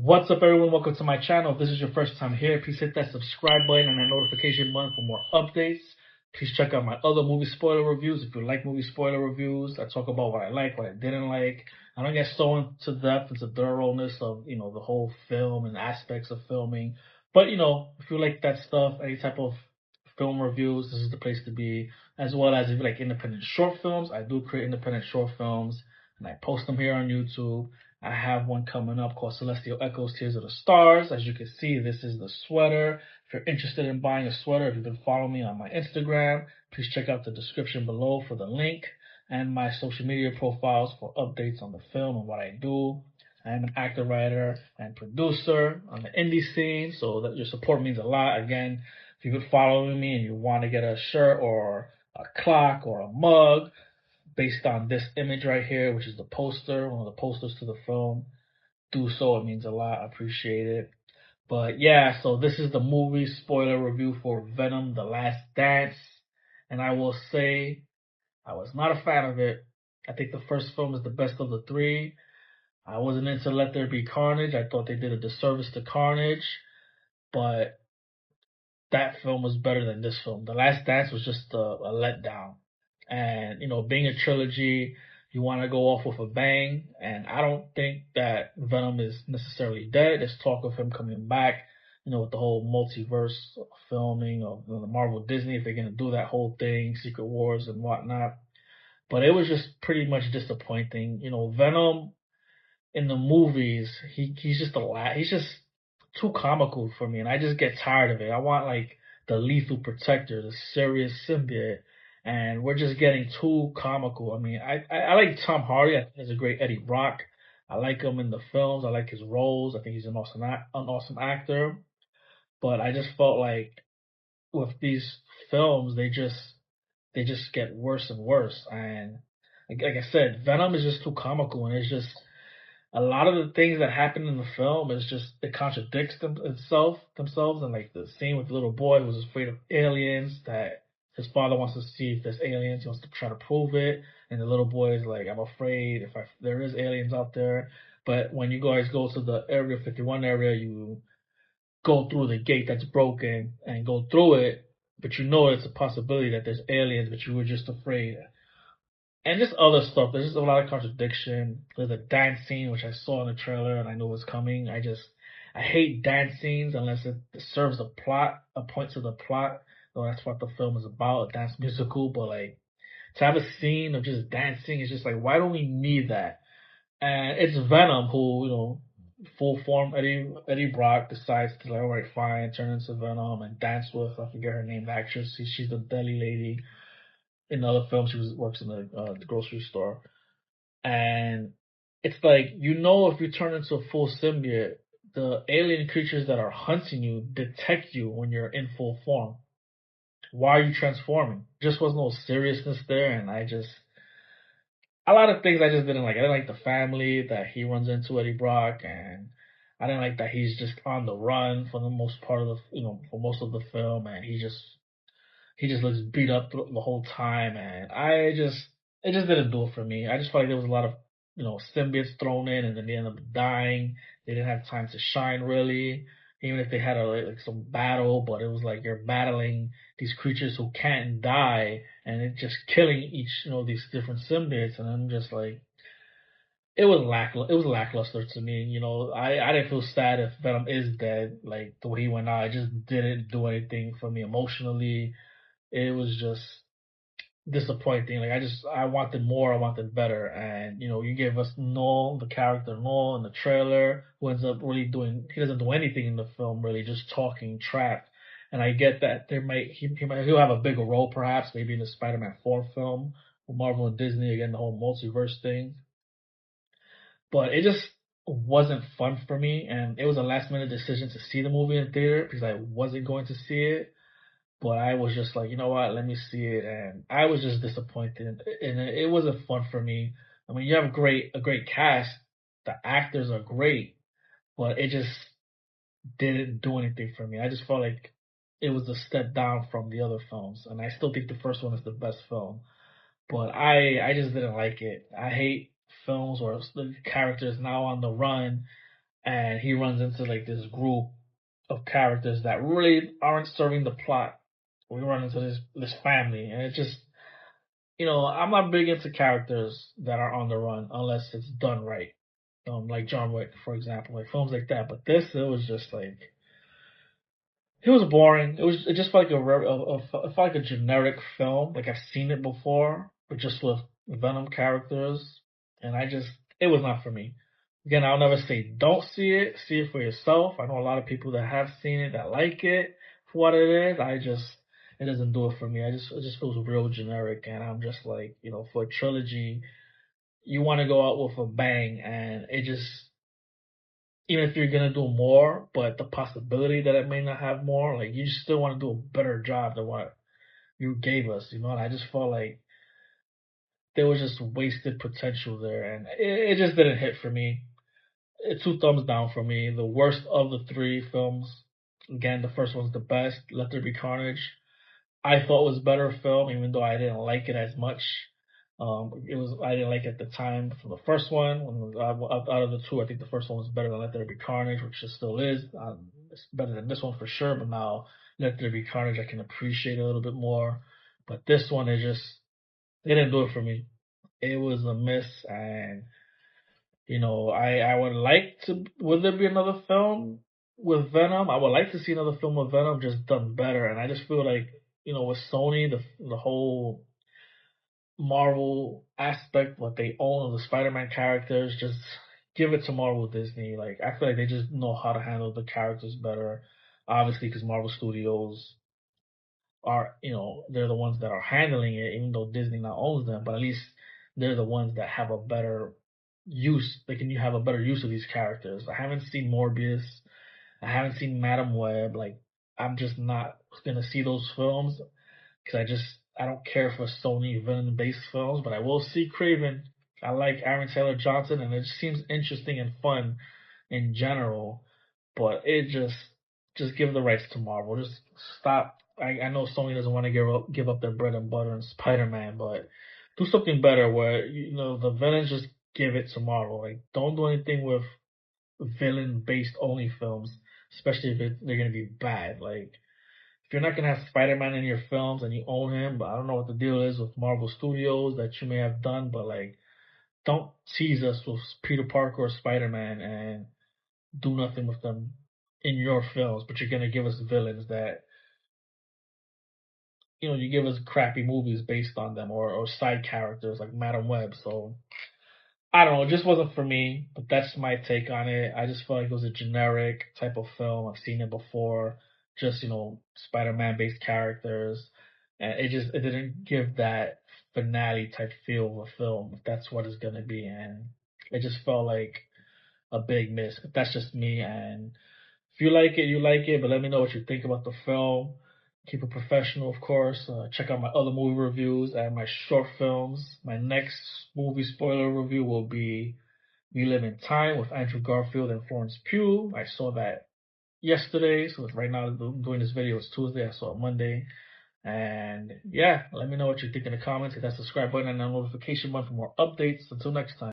What's up, everyone? Welcome to my channel. If this is your first time here, please hit that subscribe button and that notification button for more updates. Please check out my other movie spoiler reviews. If you like movie spoiler reviews, I talk about what I like, what I didn't like. I don't get so into depth, into thoroughness of, the whole film and aspects of filming. But, if you like that stuff, any type of film reviews, this is the place to be. As well as if you like independent short films, I do create independent short films and I post them here on YouTube. I have one coming up called Celestial Echoes, Tears of the Stars. As you can see, this is the sweater. If you're interested in buying a sweater, if you've been following me on my Instagram, please check out the description below for the link and my social media profiles for updates on the film and what I do. I am an actor, writer, and producer on the indie scene, so that your support means a lot. Again, if you've been following me and you want to get a shirt or a clock or a mug, based on this image right here, which is the poster, one of the posters to the film, do so. It means a lot. I appreciate it. But yeah, so this is the movie spoiler review for Venom: The Last Dance. And I will say I was not a fan of it. I think the first film is the best of the three. I wasn't into Let There Be Carnage. I thought they did a disservice to Carnage. But that film was better than this film. The Last Dance was just a letdown. And, being a trilogy, you want to go off with a bang. And I don't think that Venom is necessarily dead. There's talk of him coming back, with the whole multiverse filming of the Marvel Disney, if they're going to do that whole thing, Secret Wars and whatnot. But it was just pretty much disappointing. Venom in the movies, he's just he's just too comical for me, and I just get tired of it. I want like the lethal protector, the serious symbiote, and we're just getting too comical. I mean, I like Tom Hardy. I think he's a great Eddie Brock. I like him in the films. I like his roles. I think he's an awesome actor. But I just felt like with these films, they just get worse and worse. And like I said, Venom is just too comical, and it's just a lot of the things that happen in the film is just it contradicts themselves, and like the scene with the little boy who's afraid of aliens, that his father wants to see if there's aliens, he wants to try to prove it, and the little boy is like, I'm afraid if there is aliens out there. But when you guys go to the Area 51 area, you go through the gate that's broken and go through it, but it's a possibility that there's aliens, but you were just afraid. And just other stuff. There's just a lot of contradiction. There's a dance scene which I saw in the trailer and I knew was coming. I hate dance scenes unless it serves a point to the plot. So that's what the film is about, a dance musical. But like to have a scene of just dancing, it's just like, why don't we need that? And it's Venom who, full form Eddie Brock decides to like, all right, fine, turn into Venom and dance with, I forget her name, the actress. She's the deli lady. In other films, works in the grocery store, and it's like, if you turn into a full symbiote, the alien creatures that are hunting you detect you when you're in full form. Why are you transforming? Just was no seriousness there, and a lot of things I just didn't like. I didn't like the family that he runs into, Eddie Brock, and I didn't like that he's just on the run for the most part of for most of the film, and he just looks beat up the whole time, and it just didn't do it for me. I just felt like there was a lot of symbiotes thrown in, and then they ended up dying. They didn't have time to shine really, even if they had like some battle. But it was like you're battling these creatures who can't die, and it's just killing each these different symbiotes, and I'm just like. It was lackluster to me. I didn't feel sad if Venom is dead, like the way he went out. It just didn't do anything for me emotionally. It was just disappointing. Like I wanted more, I wanted better, and you gave us Noel, the character Noel in the trailer, who ends up really he doesn't do anything in the film really, just talking trap. And I get that he'll have a bigger role perhaps, maybe in the Spider-Man 4 film with Marvel and Disney again, the whole multiverse thing. But it just wasn't fun for me, and it was a last minute decision to see the movie in theater because I wasn't going to see it. But I was just like, you know what, let me see it, and I was just disappointed, and it wasn't fun for me. I mean, you have a great cast, the actors are great, but it just didn't do anything for me. I just felt like it was a step down from the other films, and I still think the first one is the best film. But I just didn't like it. I hate films where the character is now on the run and he runs into like this group of characters that really aren't serving the plot. We run into this family, and it just, I'm not big into characters that are on the run unless it's done right. Like John Wick, for example, like films like that. But this, it was just like, it was boring. It just felt like it felt like a generic film. Like I've seen it before, but just with Venom characters, and it was not for me. Again, I'll never say don't see it. See it for yourself. I know a lot of people that have seen it that like it for what it is. It doesn't do it for me. It just feels real generic, and I'm just like, for a trilogy, you want to go out with a bang, and it just, even if you're gonna do more, but the possibility that it may not have more, like you still want to do a better job than what you gave us, And I just felt like there was just wasted potential there, and it just didn't hit for me. It's 2 thumbs down for me. The worst of the 3 films. Again, the first one's the best. Let There Be Carnage. I thought was a better film, even though I didn't like it as much. I didn't like it at the time from the first one. Out of the 2, I think the first one was better than Let There Be Carnage, which it still is. It's better than this one for sure. But now Let There Be Carnage, I can appreciate a little bit more. But this one, it didn't do it for me. It was a miss, and I would like to. Would there be another film with Venom? I would like to see another film with Venom just done better. And I just feel like, with Sony, the whole Marvel aspect, what they own of the Spider-Man characters, just give it to Marvel Disney. Like I feel like they just know how to handle the characters better. Obviously, because Marvel Studios are, they're the ones that are handling it, even though Disney now owns them. But at least they're the ones that have a better use. They can have a better use of these characters. I haven't seen Morbius. I haven't seen Madam Web. Like I'm just not gonna see those films because I don't care for Sony villain based films, but I will see Craven. I like Aaron Taylor Johnson, and it seems interesting and fun in general. But it just give the rights to Marvel. Just stop. I know Sony doesn't want to give up their bread and butter in Spider Man, but do something better where the villains just give it to Marvel. Like don't do anything with villain based only films, especially if they're gonna be bad. Like if you're not gonna have Spider-Man in your films and you own him, but I don't know what the deal is with Marvel Studios that you may have done, but like, don't tease us with Peter Parker or Spider-Man and do nothing with them in your films, but you're gonna give us villains that you give us crappy movies based on them or side characters like Madam Web. So I don't know, it just wasn't for me, but that's my take on it. I just felt like it was a generic type of film. I've seen it before, just, Spider-Man based characters. And it didn't give that finale type feel of a film, if that's what it's gonna be. And it just felt like a big miss. But that's just me. And if you like it, you like it, but let me know what you think about the film. Keep it professional, of course. Check out my other movie reviews and my short films. My next movie spoiler review will be We Live in Time with Andrew Garfield and Florence Pugh. I saw that yesterday, so right now I'm doing this video, it's Tuesday. I saw it Monday. And yeah, let me know what you think in the comments. Hit that subscribe button and that notification button for more updates. Until next time.